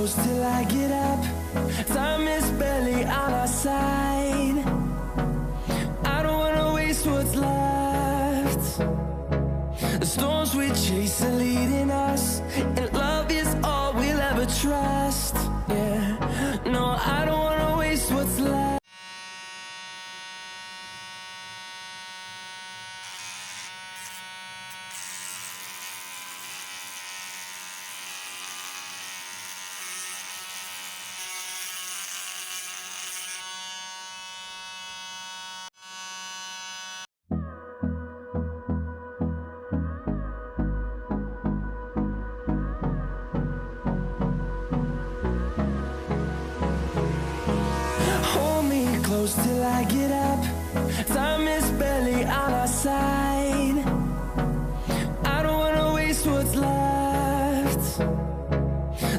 close till I get up. Time is barely on our side. I don't wanna waste what's left. The storms we chase are leading us, and love is all we'll ever trust. Yeah, no, I don't wanna waste what's left. Close till I get up. Time is barely on our side. I don't wanna waste what's left.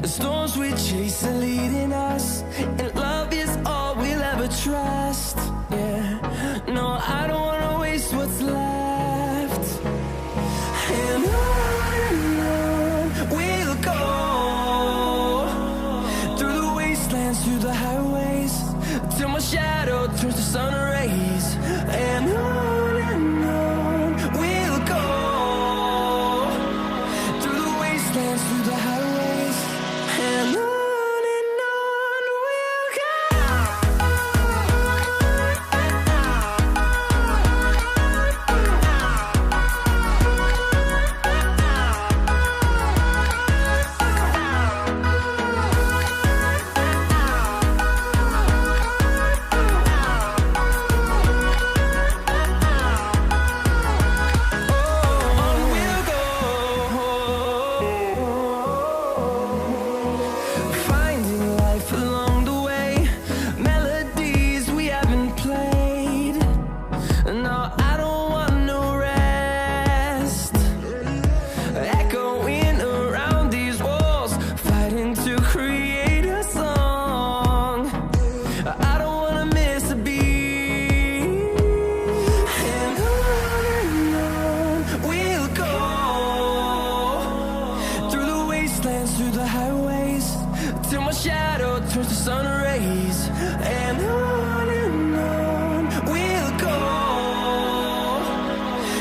The storms we chase are leading us, and love is all we'll ever trust. Yeah, no, I don't wanna waste what's left. And on we'll go, through the wastelands, through the highways, till my shadow turns to sun rays. And on we'll go, through the wastelands, through the highways, and on we'll go. Through the highways, till my shadow turns to sun rays. And